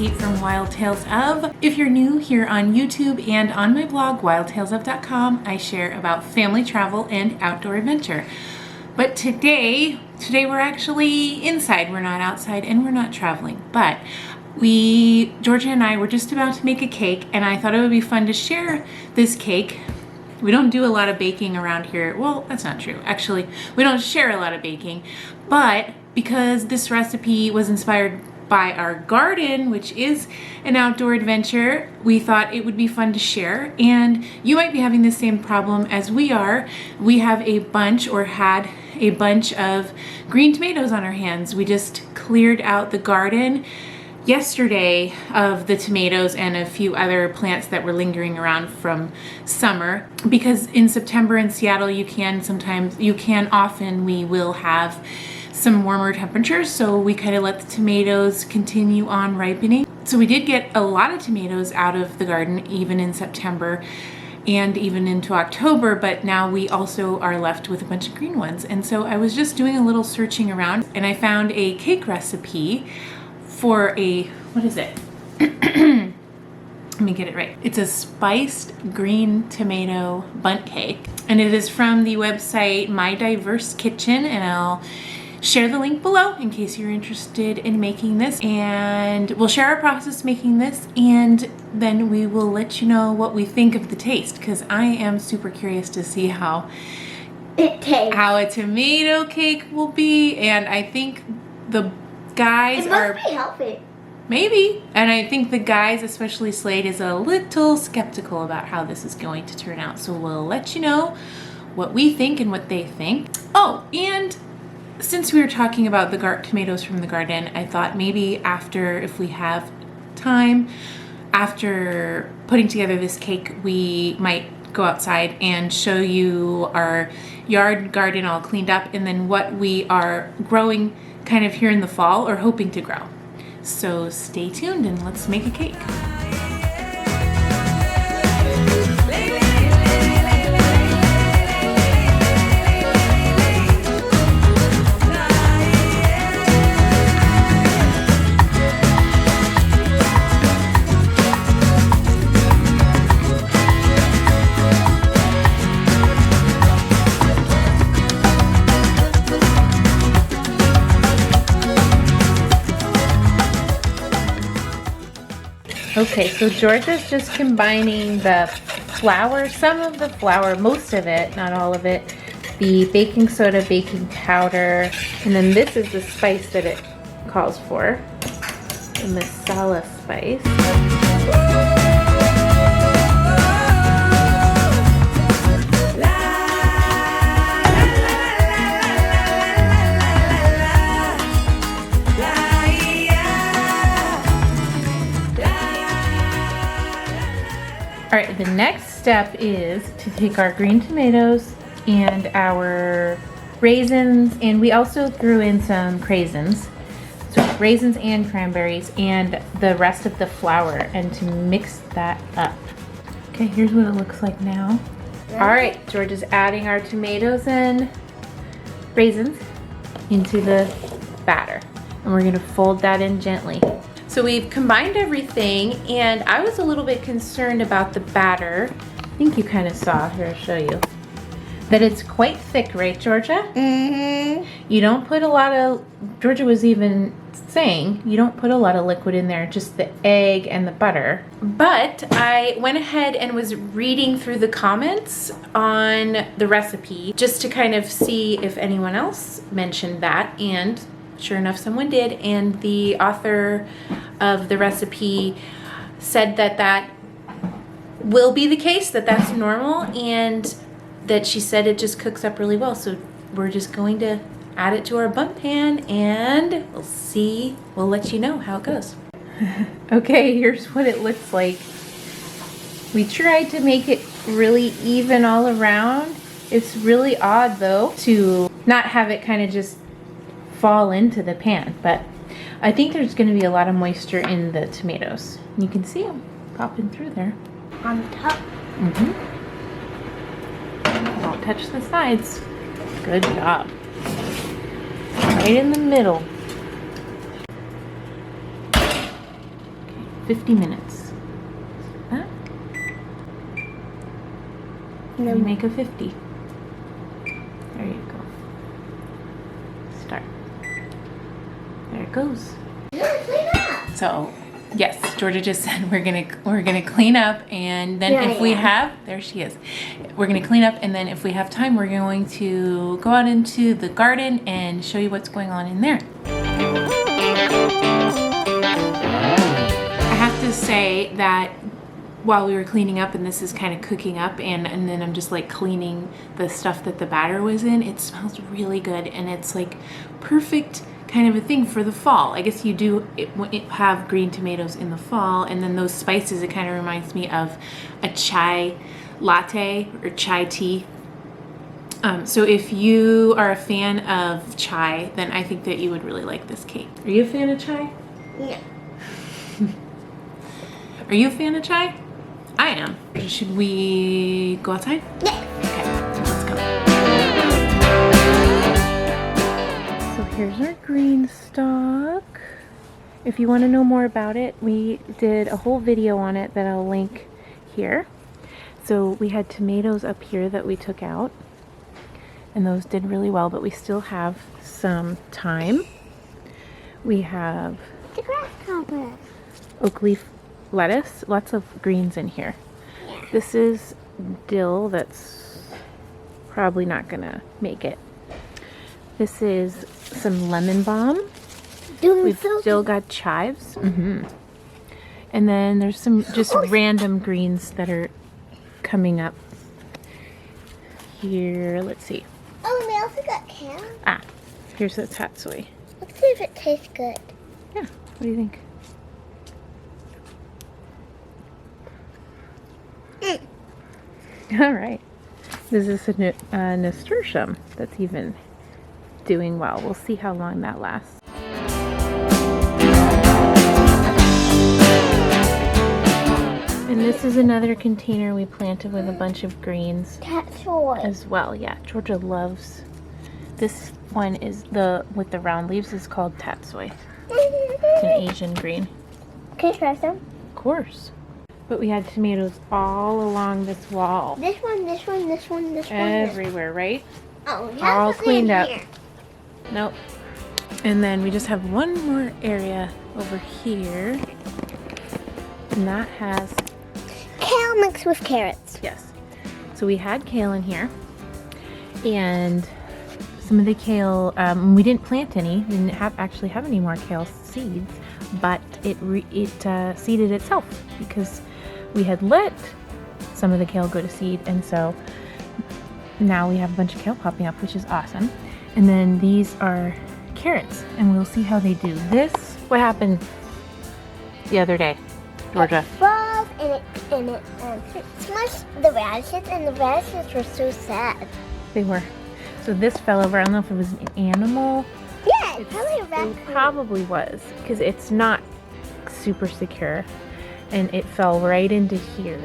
Kate from Wild Tales Of. If you're new here on YouTube and on my blog, wildtalesof.com, I share about family travel and outdoor adventure. But today we're actually inside. We're not outside and we're not traveling. But Georgia and I were just about to make a cake, and I thought it would be fun to share this cake. We don't do a lot of baking around here. Well, that's not true. Actually, we don't share a lot of baking, but because this recipe was inspired by our garden, which is an outdoor adventure, we thought it would be fun to share. And you might be having the same problem as we are. We have a bunch, or had a bunch, of green tomatoes on our hands. We just cleared out the garden yesterday of the tomatoes and a few other plants that were lingering around from summer, because in September in Seattle we will have some warmer temperatures, so we kind of let the tomatoes continue on ripening. So we did get a lot of tomatoes out of the garden even in September and even into October, but now we also are left with a bunch of green ones. And so I was just doing a little searching around and I found a cake recipe for what is it? Let me get it right. It's a spiced green tomato bundt cake, and it is from the website My Diverse Kitchen, and I'll share the link below in case you're interested in making this. And we'll share our process making this, and then we will let you know what we think of the taste, because I am super curious to see how it tastes, how a tomato cake will be. And I think the guys must be healthy. Maybe. And I think the guys, especially Slade, is a little skeptical about how this is going to turn out. So we'll let you know what we think and what they think. Oh, and since we were talking about the tomatoes from the garden, I thought maybe if we have time, after putting together this cake, we might go outside and show you our yard garden all cleaned up, and then what we are growing kind of here in the fall, or hoping to grow. So stay tuned and let's make a cake. Okay, so Georgia's just combining the flour, some of the flour, most of it, not all of it, the baking soda, baking powder, and then this is the spice that it calls for, the masala spice. All right, the next step is to take our green tomatoes and our raisins, and we also threw in some craisins. So raisins and cranberries and the rest of the flour, and to mix that up. Okay, here's what it looks like now. All right, George is adding our tomatoes and raisins into the batter, and we're gonna fold that in gently. So we've combined everything, and I was a little bit concerned about the batter. I think you kind of saw, here I'll show you, that it's quite thick, right, Georgia? Mm-hmm. You don't put a lot of, Georgia was even saying, you don't put a lot of liquid in there, just the egg and the butter. But I went ahead and was reading through the comments on the recipe just to kind of see if anyone else mentioned that, and sure enough, someone did, and the author of the recipe said that that will be the case, that that's normal, and that she said it just cooks up really well. So we're just going to add it to our Bundt pan, and we'll let you know how it goes. Okay, here's what it looks like. We tried to make it really even all around. It's really odd though to not have it kind of just fall into the pan, but I think there's going to be a lot of moisture in the tomatoes. You can see them popping through there. On top. Mm-hmm. Don't touch the sides. Good job. Right in the middle. Okay, 50 minutes. Huh? And You then make a 50. There you go. Start. There it goes. clean up. So, yes, Georgia just said we're gonna clean up, and then Here if I we am. have, there she is. We're gonna clean up, and then if we have time, we're going to go out into the garden and show you what's going on in there. I have to say that while we were cleaning up, and this is kind of cooking up, and then I'm just like cleaning the stuff that the batter was in, it smells really good, and it's like perfect kind of a thing for the fall. I guess you do have green tomatoes in the fall, and then those spices, it kind of reminds me of a chai latte or chai tea. So if you are a fan of chai, then I think that you would really like this cake. Are you a fan of chai? No. Are you a fan of chai? I am. Should we go outside? Yeah. Okay, let's go. So here's our green stalk. If you want to know more about it, we did a whole video on it that I'll link here. So we had tomatoes up here that we took out, and those did really well, but we still have some thyme. We have The grasshopper. oak leaf lettuce, lots of greens in here. This is dill that's probably not gonna make it. This is some lemon balm. We've still got chives. And then there's some just random greens that are coming up here. Let's see. Oh, we also got kale. Ah, here's the tatsui. Let's see if it tastes good. Yeah, what do you think? All right. This is a nasturtium that's even doing well. We'll see how long that lasts. And this is another container we planted with a bunch of greens Tatsui. as well. Yeah, Georgia loves. This one is with the round leaves is called tatsui. It's an Asian green. Can you try some? Of course. But we had tomatoes all along this wall. This one, this one, this one, this one. Everywhere, right? Oh, we all have something cleaned in up. here. Nope. And then we just have one more area over here. And that has, Kale mixed with carrots. yes. So we had kale in here. And some of the kale, we didn't plant any. We didn't actually have any more kale seeds. But it seeded itself because we had let some of the kale go to seed, and so now we have a bunch of kale popping up, which is awesome. And then these are carrots, and we'll see how they do. This, what happened the other day, Georgia? It froze and it smushed the radishes, and the radishes were so sad. They were. So this fell over. I don't know if it was an animal. Yeah, it's probably a It raccoon. probably was, because it's not super secure, and it fell right into here.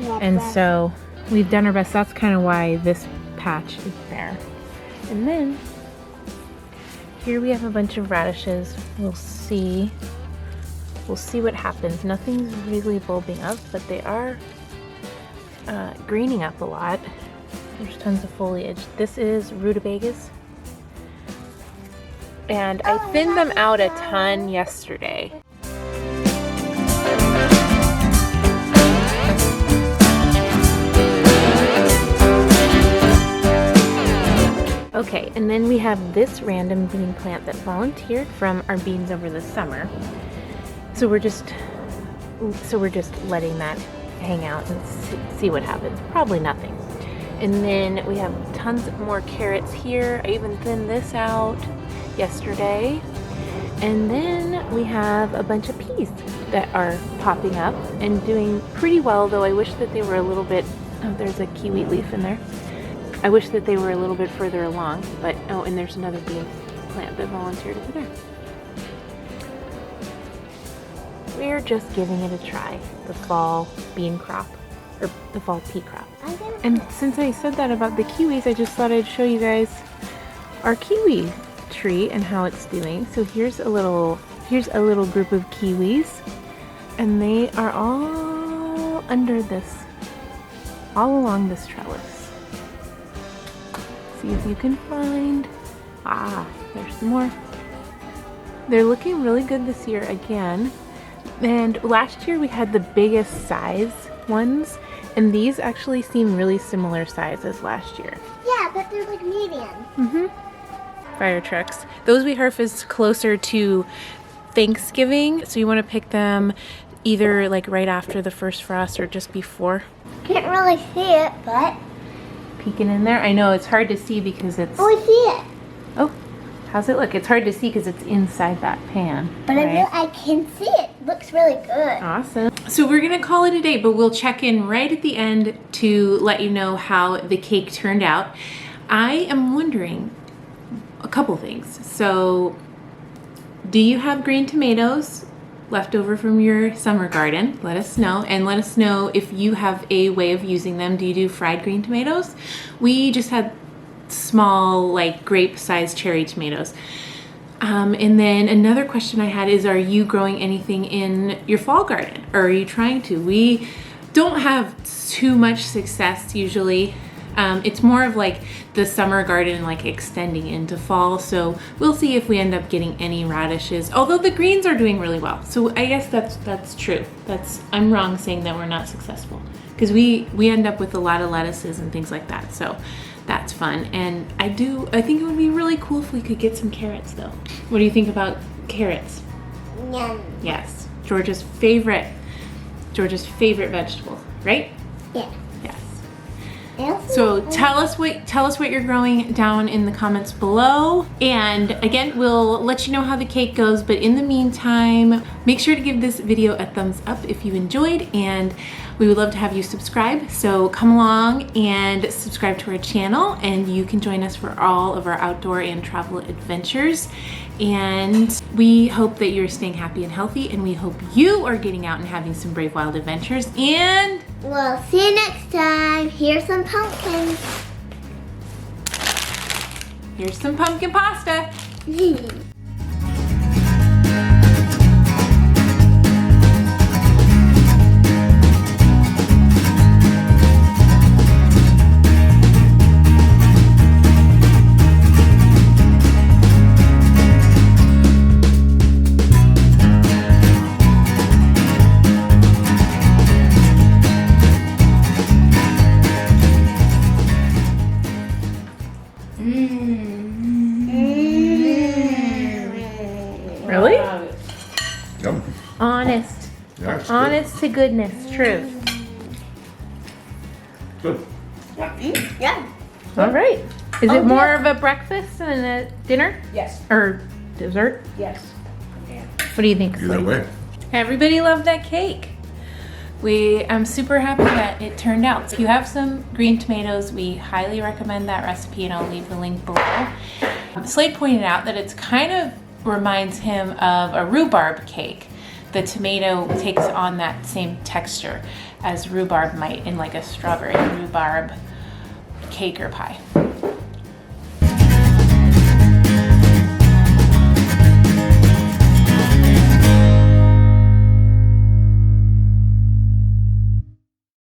Yeah, And raccoon. so we've done our best. That's kind of why this patch is there. And then here we have a bunch of radishes. We'll see what happens. Nothing's really bulbing up, but they are greening up a lot. There's tons of foliage. This is rutabagas. And I thinned them out a ton yesterday. Okay, and then we have this random bean plant that volunteered from our beans over the summer. So we're just letting that hang out and see what happens. Probably nothing. And then we have tons more carrots here. I even thinned this out yesterday. And then we have a bunch of peas that are popping up and doing pretty well, though I wish that they were a little bit, oh, there's a kiwi leaf in there. I wish that they were a little bit further along, but, oh, and there's another bean plant that volunteered over there. We're just giving it a try, the fall bean crop, or the fall pea crop. And since I said that about the kiwis, I just thought I'd show you guys our kiwi tree and how it's doing. So here's a little group of kiwis And they are all under this, all along this trellis. See if you can find, there's some more. They're looking really good this year again. And last year we had the biggest size ones, and these actually seem really similar size as last year. Yeah, but they're like medium. Fire trucks. Those we harvest closer to Thanksgiving, so you want to pick them either like right after the first frost or just before. Can't really see it, but Peeking in there. I know it's hard to see because it's... oh, I see it. Oh, how's it look? It's hard to see because it's inside that pan. But right? I can see it. Looks really good. Awesome. So we're gonna call it a day, but we'll check in right at the end to let you know how the cake turned out. I am wondering a couple things. So, do you have green tomatoes left over from your summer garden? Let us know, and let us know if you have a way of using them. Do you do fried green tomatoes? We just had small, like grape-sized cherry tomatoes. And then another question I had is, are you growing anything in your fall garden? Or are you trying to? We don't have too much success usually. It's more of like the summer garden, like extending into fall. So we'll see if we end up getting any radishes, although the greens are doing really well. So I guess that's true. I'm wrong saying that we're not successful, because we end up with a lot of lettuces and things like that. So that's fun. And I think it would be really cool if we could get some carrots though. What do you think about carrots? Yum. Yes, Georgia's favorite vegetable, right? Yeah. Yes. And So tell us what you're growing down in the comments below. And again, we'll let you know how the cake goes, but in the meantime, make sure to give this video a thumbs up if you enjoyed, and we would love to have you subscribe. So come along and subscribe to our channel, and you can join us for all of our outdoor and travel adventures. And we hope that you're staying happy and healthy, and we hope you are getting out and having some brave wild adventures. And we'll see you next time. Here's some pumpkins. here's some pumpkin pasta. Really? Yum. Honest. Yeah, it's Honest to goodness truth. good. Yeah. All right. Is it more of a breakfast than a dinner? Yes. Or dessert? Yes. What do you think? Either Slade? way. Everybody loved that cake. I'm super happy that it turned out. So if you have some green tomatoes, we highly recommend that recipe, and I'll leave the link below. Slade pointed out that it's kind of reminds him of a rhubarb cake. The tomato takes on that same texture as rhubarb might in like a strawberry rhubarb cake or pie.